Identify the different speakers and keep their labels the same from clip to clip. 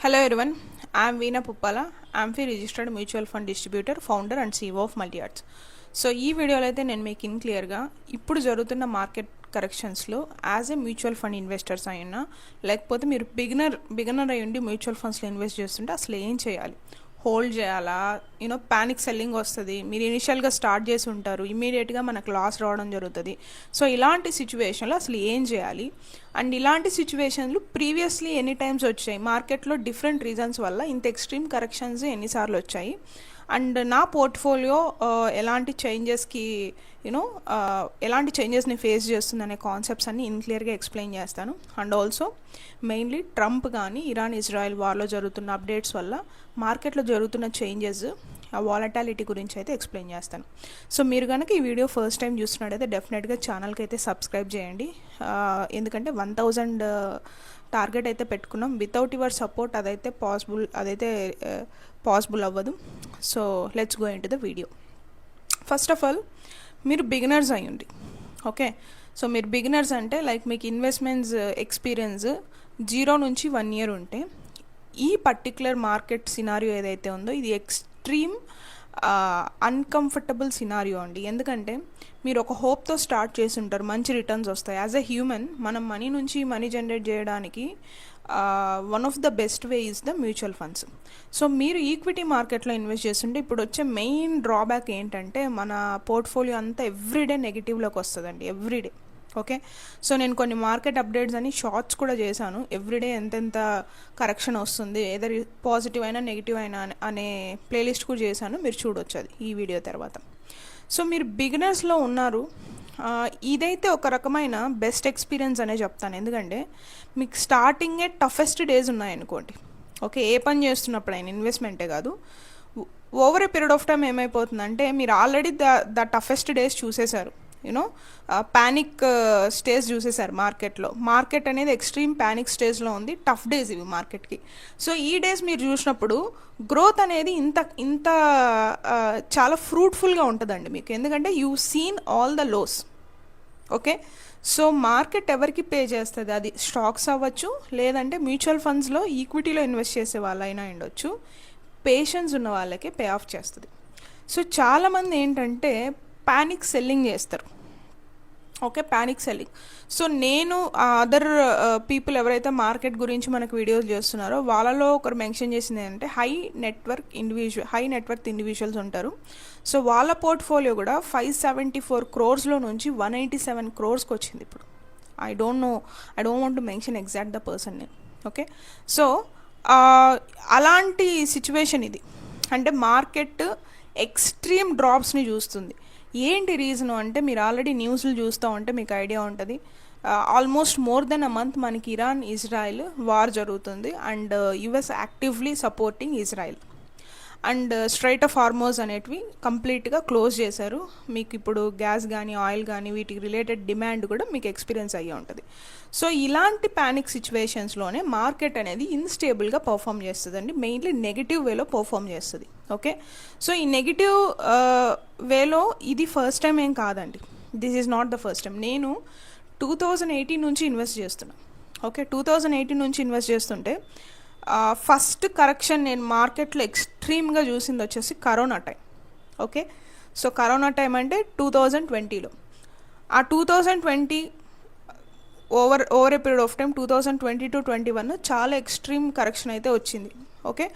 Speaker 1: Hello everyone, I am Veena Puppala, AMFI registered mutual fund distributor, founder and CEO of MultiArts. సో ఈ వీడియోలో అయితే నేను మీకు క్లియర్గా ఇప్పుడు జరుగుతున్న మార్కెట్ కరెక్షన్స్లో as a mutual fund investors అయినా లేకపోతే మీరు బిగినర్ అయ్యి ఉండి మ్యూచువల్ ఫండ్స్లో ఇన్వెస్ట్ చేస్తుంటే అసలు ఏం చేయాలి, హోల్డ్ చేయాలా, ప్యానిక్ సెల్లింగ్ వస్తుంది, మీరు ఇనిషియల్గా స్టార్ట్ చేసి ఉంటారు, ఇమీడియట్గా మనకు లాస్ రావడం జరుగుతుంది. సో ఇలాంటి సిచ్యువేషన్లో అసలు ఏం చేయాలి అండ్ ఇలాంటి సిచ్యువేషన్లు ప్రీవియస్లీ ఎన్ని టైమ్స్ వచ్చాయి, మార్కెట్లో డిఫరెంట్ రీజన్స్ వల్ల ఇంత ఎక్స్ట్రీమ్ కరెక్షన్స్ ఎన్నిసార్లు వచ్చాయి అండ్ నా పోర్ట్ఫోలియో ఎలాంటి చేంజెస్కి ఎలాంటి చేంజెస్ని ఫేస్ చేస్తుందనే కాన్సెప్ట్స్ అన్ని క్లియర్గా ఎక్స్ప్లెయిన్ చేస్తాను. అండ్ ఆల్సో మెయిన్లీ ట్రంప్ కానీ ఇరాన్ ఇజ్రాయెల్ వార్లో జరుగుతున్న అప్డేట్స్ వల్ల మార్కెట్లో జరుగుతున్న చేంజెస్ ఆ వాలటాలిటీ గురించి అయితే ఎక్స్ప్లెయిన్ చేస్తాను. సో మీరు కనుక ఈ వీడియో ఫస్ట్ టైం చూస్తున్నట్టయితే డెఫినెట్గా ఛానల్కి అయితే సబ్స్క్రైబ్ చేయండి, ఎందుకంటే 1000 టార్గెట్ అయితే పెట్టుకున్నాం. వితౌట్ యువర్ సపోర్ట్ అదైతే పాసిబుల్ అవ్వదు. So let's go into the video. First of all మీరు బిగినర్స్ అయ్యండి, ఓకే. సో మీరు బిగినర్స్ అంటే లైక్ మీకు ఇన్వెస్ట్మెంట్స్ ఎక్స్పీరియన్స్ 0 నుంచి 1 year ఉంటే ఈ పర్టిక్యులర్ మార్కెట్ సినారియో ఏదైతే ఉందో ఇది ఎక్స్ట్రీమ్ అన్కంఫర్టబుల్ సినారియో అండి. ఎందుకంటే మీరు ఒక హోప్తో స్టార్ట్ చేసి ఉంటారు, మంచి రిటర్న్స్ వస్తాయి. యాజ్ ఎ హ్యూమన్ మనం మనీ నుంచి మనీ జనరేట్ చేయడానికి one of the best way is the mutual funds. So మీరు ఈక్విటీ మార్కెట్లో ఇన్వెస్ట్ చేస్తుంటే ఇప్పుడు వచ్చే మెయిన్ డ్రాబ్యాక్ ఏంటంటే మన పోర్ట్ఫోలియో అంతా ఎవ్రీడే నెగిటివ్లోకి వస్తుందండి, ఎవ్రీడే, ఓకే. సో నేను కొన్ని మార్కెట్ అప్డేట్స్ అని షార్ట్స్ కూడా చేశాను, ఎవ్రీడే ఎంతెంత కరెక్షన్ వస్తుంది, ఏదర్ పాజిటివ్ అయినా నెగిటివ్ అయినా అనే ప్లేలిస్ట్ కూడా చేశాను, మీరు చూడొచ్చు అది ఈ వీడియో తర్వాత. సో మీరు బిగినర్స్లో ఉన్నారు, ఇదైతే ఒక రకమైన బెస్ట్ ఎక్స్పీరియన్స్ అనే చెప్తాను. ఎందుకంటే మీకు స్టార్టింగే టఫెస్ట్ డేస్ ఉన్నాయనుకోండి, ఓకే. ఏ పని చేస్తున్నప్పుడు అయినా ఇన్వెస్ట్మెంటే కాదు, over a period of time ఏమైపోతుందంటే మీరు ఆల్రెడీ ద టఫెస్ట్ డేస్ చూసేశారు, ప్యానిక్ స్టేజ్ చూసేసారు మార్కెట్లో. మార్కెట్ అనేది ఎక్స్ట్రీమ్ ప్యానిక్ స్టేజ్లో ఉంది, టఫ్ డేస్ ఇవి మార్కెట్కి. సో ఈ డేస్ మీరు చూసినప్పుడు గ్రోత్ అనేది ఇంత చాలా ఫ్రూట్ఫుల్గా ఉంటుందండి మీకు, ఎందుకంటే you seen all the lows, okay. So market ఎవరికి పే చేస్తుంది, అది స్టాక్స్ అవ్వచ్చు లేదంటే మ్యూచువల్ ఫండ్స్లో ఈక్విటీలో ఇన్వెస్ట్ చేసే వాళ్ళైనా ఉండొచ్చు, పేషెన్స్ ఉన్న వాళ్ళకే పే ఆఫ్ చేస్తుంది. సో చాలామంది ఏంటంటే ప్యానిక్ సెల్లింగ్ చేస్తారు, ఓకే, ప్యానిక్ సెల్లింగ్. సో నేను అదర్ పీపుల్ ఎవరైతే మార్కెట్ గురించి మనకు వీడియోస్ చేస్తున్నారో వాళ్ళలో ఒకరు మెన్షన్ చేసింది ఏంటంటే హై నెట్వర్క్ ఇండివిజువల్స్ ఉంటారు. సో వాళ్ళ పోర్ట్ఫోలియో కూడా 574 crores నుంచి 187 crores వచ్చింది ఇప్పుడు. I don't want to mention exact the person name, okay. So అలాంటి సిచ్యువేషన్ ఇది, అంటే మార్కెట్ ఎక్స్ట్రీమ్ డ్రాప్స్ని చూస్తుంది. ఏంటి రీజను అంటే మీరు ఆల్రెడీ న్యూస్లు చూస్తూ ఉంటే మీకు ఐడియా ఉంటుంది. Almost more than a month మనకి ఇరాన్ ఇజ్రాయెల్ వార్ జరుగుతుంది and US actively supporting Israel and straight of Hormuz అనేటివి కంప్లీట్గా క్లోజ్ చేశారు. మీకు ఇప్పుడు గ్యాస్ కానీ ఆయిల్ కానీ వీటికి రిలేటెడ్ డిమాండ్ కూడా మీకు ఎక్స్పీరియన్స్ అయ్యే ఉంటుంది. సో ఇలాంటి ప్యానిక్ సిచ్యువేషన్స్లోనే మార్కెట్ అనేది ఇన్స్టేబుల్గా పర్ఫామ్ చేస్తుందండి, మెయిన్లీ నెగిటివ్ వేలో పర్ఫామ్ చేస్తుంది, ఓకే. సో ఈ నెగిటివ్ వేలో ఇది ఫస్ట్ టైం ఏం కాదండి, this is not the first time. నేను 2018 నుంచి ఇన్వెస్ట్ చేస్తున్నాను, ఓకే. 2018 నుంచి ఇన్వెస్ట్ చేస్తుంటే ఫస్ట్ కరెక్షన్ నేను మార్కెట్లో ఎక్స్ట్రీమ్గా చూసింది వచ్చేసి corona time, okay. So corona time అంటే 2020లో. ఆ 2020 over a period of time 2020 to 2021 చాలా ఎక్స్ట్రీమ్ కరెక్షన్ అయితే వచ్చింది, ఓకే.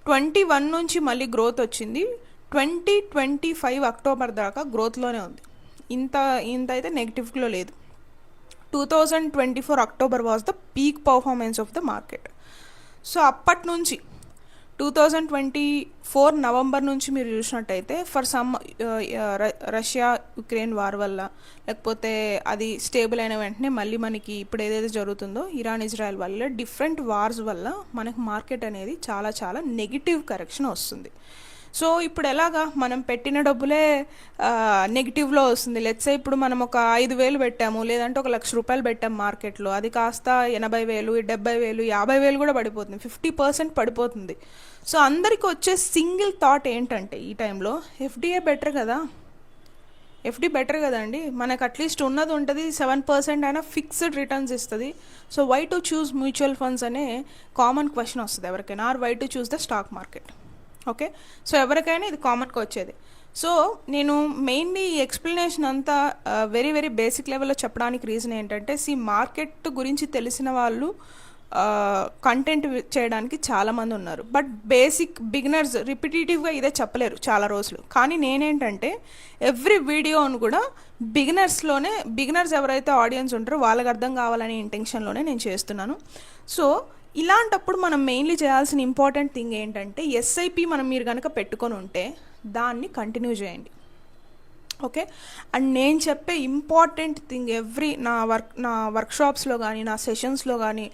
Speaker 1: 21 నుంచి మళ్ళీ గ్రోత్ వచ్చింది, 2025 అక్టోబర్ దాకా గ్రోత్లోనే ఉంది, ఇంత అయితే నెగిటివ్లో లేదు. 2024 October was the peak performance of the market. So అప్పటి నుంచి 2024 నవంబర్ నుంచి మీరు చూసినట్టయితే for some Russia Ukraine war వల్ల లేకపోతే అది స్టేబుల్ అయిన వెంటనే మళ్ళీ మనకి ఇప్పుడు ఏదైతే జరుగుతుందో ఇరాన్ ఇజ్రాయెల్ వల్ల డిఫరెంట్ వార్స్ వల్ల మనకు మార్కెట్ అనేది చాలా చాలా నెగిటివ్ కరెక్షన్ వస్తుంది. సో ఇప్పుడు ఎలాగా మనం పెట్టిన డబ్బులే నెగిటివ్లో వస్తుంది. లెట్సే ఇప్పుడు మనం ఒక 5,000 పెట్టాము లేదంటే ఒక 1,00,000 రూపాయలు పెట్టాము మార్కెట్లో, అది కాస్త 80,000 70,000 50,000 కూడా పడిపోతుంది, 50% పడిపోతుంది. సో అందరికి వచ్చే సింగిల్ థాట్ ఏంటంటే ఈ టైంలో ఎఫ్డిఐ బెటర్ కదా, ఎఫ్డి బెటర్ కదండి, మనకు అట్లీస్ట్ ఉన్నది ఉంటుంది 7% అయినా ఫిక్స్డ్ రిటర్న్స్ ఇస్తుంది. So why to choose mutual funds అనే కామన్ క్వశ్చన్ వస్తుంది ఎవరికైనా, or why to choose the stock market. Okay, so ఎవరికైనా ఇది కామన్గా వచ్చేది. సో నేను మెయిన్లీ ఈ ఎక్స్ప్లెనేషన్ అంతా వెరీ వెరీ బేసిక్ లెవెల్లో చెప్పడానికి రీజన్ ఏంటంటే, మార్కెట్ గురించి తెలిసిన వాళ్ళు కంటెంట్ చేయడానికి చాలామంది ఉన్నారు, బట్ బేసిక్ బిగినర్స్ రిపిటేటివ్గా ఇదే చెప్పలేరు చాలా రోజులు. కానీ నేనేంటంటే ఎవ్రీ వీడియోను కూడా బిగినర్స్ ఎవరైతే ఆడియన్స్ ఉంటారో వాళ్ళకి అర్థం కావాలనే ఇంటెన్షన్లోనే నేను చేస్తున్నాను. సో ఇలాంటప్పుడు మనం మెయిన్లీ చేయాల్సిన ఇంపార్టెంట్ థింగ్ ఏంటంటే, ఎస్ఐపి మీరు కనుక పెట్టుకొని ఉంటే దాన్ని కంటిన్యూ చేయండి. ఓకే, అండ్ నేను చెప్పే ఇంపార్టెంట్ థింగ్ నా వర్క్షాప్స్లో కానీ నా సెషన్స్లో కానీ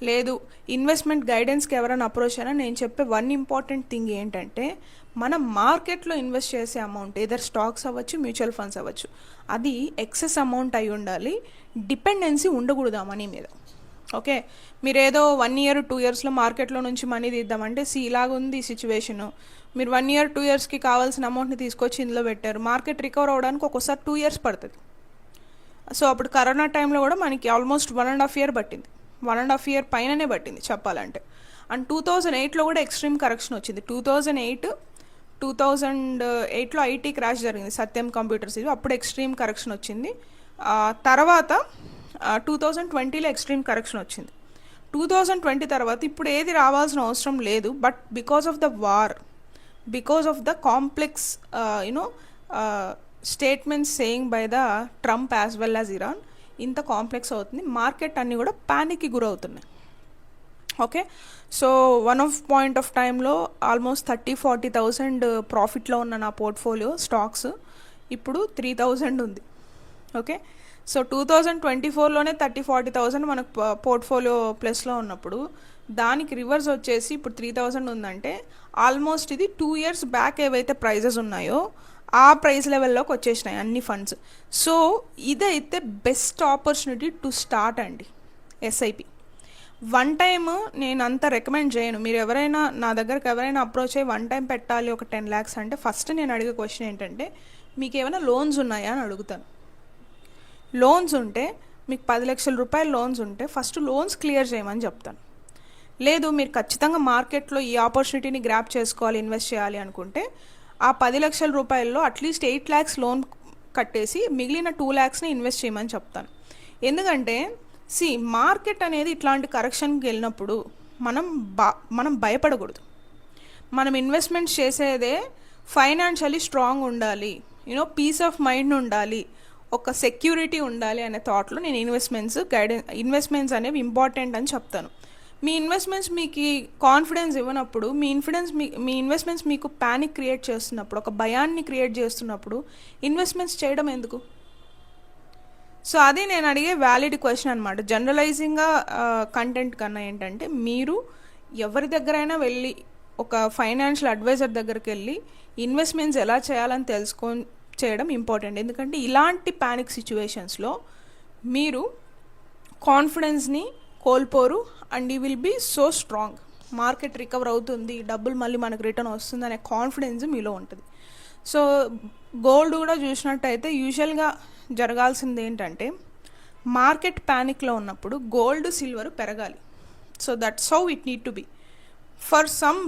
Speaker 1: లేదు ఇన్వెస్ట్మెంట్ గైడెన్స్కి ఎవరైనా అప్రోచ్ అయినా నేను చెప్పే వన్ ఇంపార్టెంట్ థింగ్ ఏంటంటే, మనం మార్కెట్లో ఇన్వెస్ట్ చేసే అమౌంట్ ఏదర్ స్టాక్స్ అవ్వచ్చు, మ్యూచువల్ ఫండ్స్ అవ్వచ్చు, అది ఎక్సెస్ అమౌంట్ అయి ఉండాలి, డిపెండెన్సీ ఉండకూడదు ఆ మనీ మీద. ఓకే, మీరు ఏదో 1 year 2 yearsలో మార్కెట్లో నుంచి మనీ తీద్దామంటే ఇలాగుంది సిచ్యువేషను, మీరు 1 year 2 yearsకి కావాల్సిన అమౌంట్ని తీసుకొచ్చి ఇందులో పెట్టారు, మార్కెట్ రికవర్ అవ్వడానికి ఒక్కోసారి 2 years పడుతుంది. సో అప్పుడు కరోనా టైంలో కూడా మనకి ఆల్మోస్ట్ 1.5 year పట్టింది, 1.5 year పైననే పట్టింది చెప్పాలంటే. అండ్ 2008లో కూడా ఎక్స్ట్రీమ్ కరెక్షన్ వచ్చింది. 2008లో ఐటీ క్రాష్ జరిగింది, సత్యం కంప్యూటర్స్, ఇది అప్పుడు ఎక్స్ట్రీమ్ కరెక్షన్ వచ్చింది. తర్వాత 2020లో ఎక్స్ట్రీమ్ కరెక్షన్ వచ్చింది. 2020 తర్వాత ఇప్పుడు ఏది రావాల్సిన అవసరం లేదు, but because of the war, because of the complex statements saying by the Trump as well as Iran, ఇంత కాంప్లెక్స్ అవుతుంది, మార్కెట్ అన్నీ కూడా ప్యానిక్కి గురవుతున్నాయి. Okay, so one of point of టైంలో ఆల్మోస్ట్ 30,000-40,000 ప్రాఫిట్లో ఉన్న నా పోర్ట్ఫోలియో స్టాక్స్ ఇప్పుడు 3,000 ఉంది. ఓకే, సో 2024లోనే 30,000-40,000 మనకు పోర్ట్ఫోలియో ప్లస్లో ఉన్నప్పుడు దానికి రివర్స్ వచ్చేసి ఇప్పుడు 3,000 ఉందంటే ఆల్మోస్ట్ ఇది 2 years బ్యాక్ ఏవైతే ప్రైజెస్ ఉన్నాయో ఆ ప్రైస్ లెవెల్లోకి వచ్చేసినాయి అన్ని ఫండ్స్. సో ఇదైతే బెస్ట్ ఆపర్చునిటీ టు స్టార్ట్ అండి ఎస్ఐపి. వన్ టైమ్ నేను అంత రికమెండ్ చేయను, మీరు ఎవరైనా నా దగ్గరకు ఎవరైనా అప్రోచ్ అయ్యి 1 time పెట్టాలి ఒక 10 lakhs అంటే ఫస్ట్ నేను అడిగే క్వశ్చన్ ఏంటంటే, మీకు ఏమైనా లోన్స్ ఉన్నాయా అని అడుగుతాను. లోన్స్ ఉంటే మీకు 10 లక్షల రూపాయలు లోన్స్ ఉంటే ఫస్ట్ లోన్స్ క్లియర్ చేయమని చెప్తాను. లేదు మీరు ఖచ్చితంగా మార్కెట్లో ఈ ఆపర్చునిటీని గ్రాప్ చేసుకోవాలి, ఇన్వెస్ట్ చేయాలి అనుకుంటే ఆ 10 లక్షల రూపాయల్లో అట్లీస్ట్ 8 lakhs లోన్ కట్టేసి మిగిలిన 2 lakhsని ఇన్వెస్ట్ చేయమని చెప్తాను. ఎందుకంటే మార్కెట్ అనేది ఇట్లాంటి కరెక్షన్కి వెళ్ళినప్పుడు మనం భయపడకూడదు. మనం ఇన్వెస్ట్మెంట్స్ చేసేదే ఫైనాన్షియలీ స్ట్రాంగ్ ఉండాలి, పీస్ ఆఫ్ మైండ్ ఉండాలి, ఒక సెక్యూరిటీ ఉండాలి అనే థాట్లో నేను ఇన్వెస్ట్మెంట్స్ అనేవి ఇంపార్టెంట్ అని చెప్తాను. మీ ఇన్వెస్ట్మెంట్స్ మీకు కాన్ఫిడెన్స్ ఇవ్వనప్పుడు, మీ ఇన్వెస్ట్మెంట్స్ మీకు ప్యానిక్ క్రియేట్ చేస్తున్నప్పుడు, ఒక భయాన్ని క్రియేట్ చేస్తున్నప్పుడు ఇన్వెస్ట్మెంట్స్ చేయడం ఎందుకు? సో అది నేను అడిగే వ్యాలిడ్ క్వశ్చన్ అనమాట. జనరలైజింగ్గా కంటెంట్ కన్నా ఏంటంటే, మీరు ఎవరి దగ్గరైనా వెళ్ళి ఒక ఫైనాన్షియల్ అడ్వైజర్ దగ్గరికి వెళ్ళి ఇన్వెస్ట్మెంట్స్ ఎలా చేయాలని చేయడం ఇంపార్టెంట్. ఎందుకంటే ఇలాంటి ప్యానిక్ సిచ్యువేషన్స్లో మీరు కాన్ఫిడెన్స్ని కోల్పోరు and you will be so strong. Market recover అవుతుంది, డబ్బులు మళ్ళీ మనకు రిటర్న్ వస్తుంది అనే కాన్ఫిడెన్స్ మీలో ఉంటుంది. సో గోల్డ్ కూడా చూసినట్టయితే యూజువల్గా జరగాల్సింది ఏంటంటే, మార్కెట్ ప్యానిక్లో ఉన్నప్పుడు గోల్డ్ సిల్వర్ పెరగాలి. So that's how it need to be for some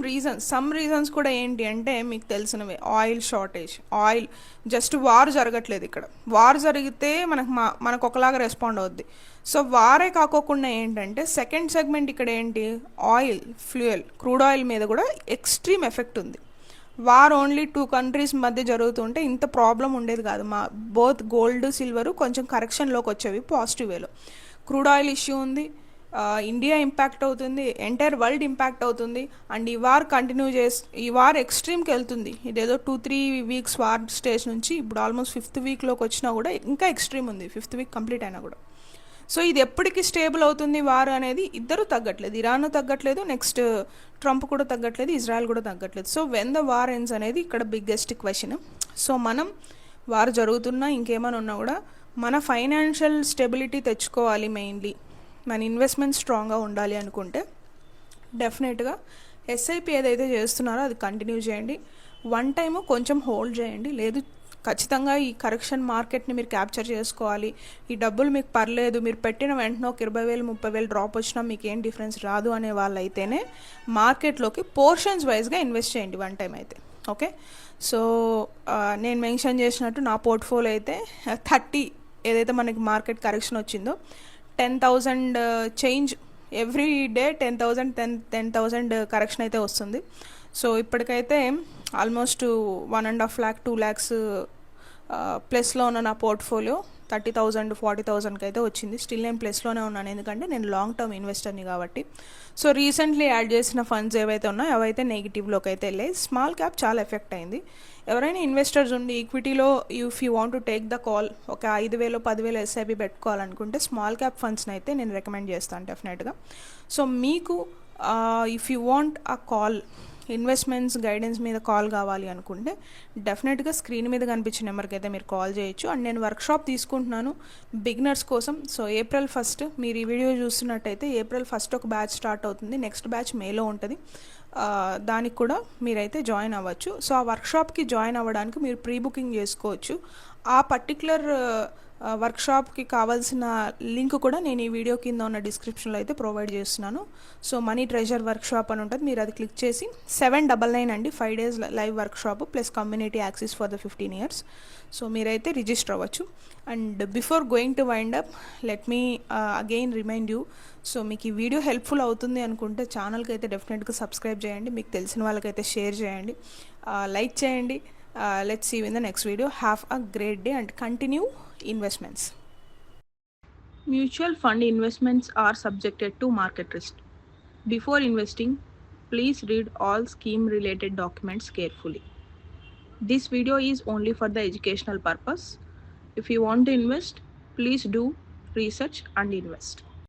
Speaker 1: reasons కూడా ఏంటి అంటే మీకు తెలిసినవే. ఆయిల్ షార్టేజ్, జస్ట్ వార్ జరగట్లేదు, ఇక్కడ వార్ జరిగితే మనకు ఒకలాగా రెస్పాండ్ అవుద్ది. సో వారే కాకోకుండా ఏంటంటే సెకండ్ సెగ్మెంట్ ఇక్కడ ఏంటి, ఆయిల్, ఫ్యూయల్, క్రూడ్ ఆయిల్ మీద కూడా ఎక్స్ట్రీమ్ ఎఫెక్ట్ ఉంది. వార్ ఓన్లీ 2 countries మధ్య జరుగుతుంటే ఇంత ప్రాబ్లం ఉండేది కాదు. బోత్ గోల్డ్ సిల్వర్ కొంచెం కరెక్షన్లోకి వచ్చేవి పాజిటివ్ వేలో. క్రూడ్ ఆయిల్ ఇష్యూ ఉంది, ఇండియా ఇంపాక్ట్ అవుతుంది, ఎంటైర్ వరల్డ్ ఇంపాక్ట్ అవుతుంది. అండ్ ఈ వార్ ఎక్స్ట్రీమ్కి వెళ్తుంది. ఇదేదో 2-3 weeks వార్ స్టేజ్ నుంచి ఇప్పుడు ఆల్మోస్ట్ 5th weekలోకి వచ్చినా కూడా ఇంకా ఎక్స్ట్రీమ్ ఉంది, 5th week కంప్లీట్ అయినా కూడా. సో ఇది ఎప్పటికీ స్టేబుల్ అవుతుంది వార్ అనేది? ఇద్దరు తగ్గట్లేదు, ఇరాన్ తగ్గట్లేదు, నెక్స్ట్ ట్రంప్ కూడా తగ్గట్లేదు, ఇజ్రాయెల్ కూడా తగ్గట్లేదు. So when the war ends అనేది ఇక్కడ బిగ్గెస్ట్ క్వశ్చన్. సో మనం వార్ జరుగుతున్నా ఇంకేమైనా ఉన్నా కూడా మన ఫైనాన్షియల్ స్టెబిలిటీ తెచ్చుకోవాలి. మెయిన్లీ మన ఇన్వెస్ట్మెంట్ స్ట్రాంగ్గా ఉండాలి అనుకుంటే డెఫినెట్గా ఎస్ఐపి ఏదైతే చేస్తున్నారో అది కంటిన్యూ చేయండి. 1 time కొంచెం హోల్డ్ చేయండి, లేదు ఖచ్చితంగా ఈ కరెక్షన్ మార్కెట్ని మీరు క్యాప్చర్ చేసుకోవాలి. ఈ డబ్బులు మీకు పర్లేదు, మీరు పెట్టిన వెంటనే ఒక 20,000 30,000 డ్రాప్ వచ్చినా మీకు ఏం డిఫరెన్స్ రాదు అనే వాళ్ళైతేనే మార్కెట్లోకి పోర్షన్స్ వైజ్గా ఇన్వెస్ట్ చేయండి వన్ టైం అయితే. ఓకే, సో నేను మెన్షన్ చేసినట్టు నా పోర్ట్ఫోలియో అయితే 30 ఏదైతే మనకి మార్కెట్ కరెక్షన్ వచ్చిందో 10,000 చేంజ్ ఎవ్రీ డే 10,000 కరెక్షన్ అయితే వస్తుంది. సో ఇప్పటికైతే ఆల్మోస్ట్ 1.5 lakh 2 lakhs ప్లస్లో ఉన్న నా పోర్ట్ఫోలియో 30,000 40,000కి అయితే వచ్చింది. స్టిల్ నేను ప్లస్లోనే ఉన్నాను, ఎందుకంటే నేను లాంగ్ టర్మ్ ఇన్వెస్టర్ని కాబట్టి. సో రీసెంట్లీ యాడ్ చేసిన ఫండ్స్ ఏవైతే ఉన్నాయో అవైతే నెగిటివ్లోకి అయితే వెళ్ళాయి. స్మాల్ క్యాప్ చాలా ఎఫెక్ట్ అయింది. ఎవరైనా ఇన్వెస్టర్స్ ఉండి ఈక్విటీలో if you want to take the call, ఒక 5,000 10,000 ఎస్ఐపి పెట్టుకోవాలనుకుంటే స్మాల్ క్యాప్ ఫండ్స్ని అయితే నేను రికమెండ్ చేస్తాను డెఫినెట్గా. సో మీకు if you want a call, investments guidance మీద కాల్ కావాలి అనుకుంటే డెఫినెట్గా స్క్రీన్ మీద కనిపించిన నెంబర్కి అయితే మీరు కాల్ చేయొచ్చు. అండ్ నేను వర్క్షాప్ తీసుకుంటున్నాను బిగినర్స్ కోసం. సో April 1st మీరు ఈ వీడియో చూస్తున్నట్టయితే April 1st ఒక బ్యాచ్ స్టార్ట్ అవుతుంది. నెక్స్ట్ బ్యాచ్ మేలో ఉంటుంది. దానికి కూడా మీరైతే జాయిన్ అవ్వచ్చు. సో ఆ వర్క్షాప్కి జాయిన్ అవ్వడానికి మీరు ప్రీ బుకింగ్ చేసుకోవచ్చు. ఆ పర్టికులర్ వర్క్షాప్కి కావాల్సిన లింక్ కూడా నేను ఈ వీడియో కింద ఉన్న డిస్క్రిప్షన్లో అయితే ప్రొవైడ్ చేస్తున్నాను. సో మనీ ట్రెజర్ వర్క్షాప్ అని ఉంటుంది, మీరు అది క్లిక్ చేసి 799 అండి, 5 days live workshop plus community access for the 15 years. So మీరైతే రిజిస్టర్ అవ్వచ్చు. And before going to wind up, let me again remind you. So మీకు ఈ వీడియో హెల్ప్ఫుల్ అవుతుంది అనుకుంటే ఛానల్కి అయితే డెఫినెట్గా సబ్స్క్రైబ్ చేయండి, మీకు తెలిసిన వాళ్ళకైతే షేర్ చేయండి, లైక్ చేయండి. Let's see you in the next video. Have a great day and continue investments. Mutual fund investments are subjected to market risk. Before investing, please read all scheme related documents carefully. This video is only for the educational purpose. If you want to invest, please do research and invest.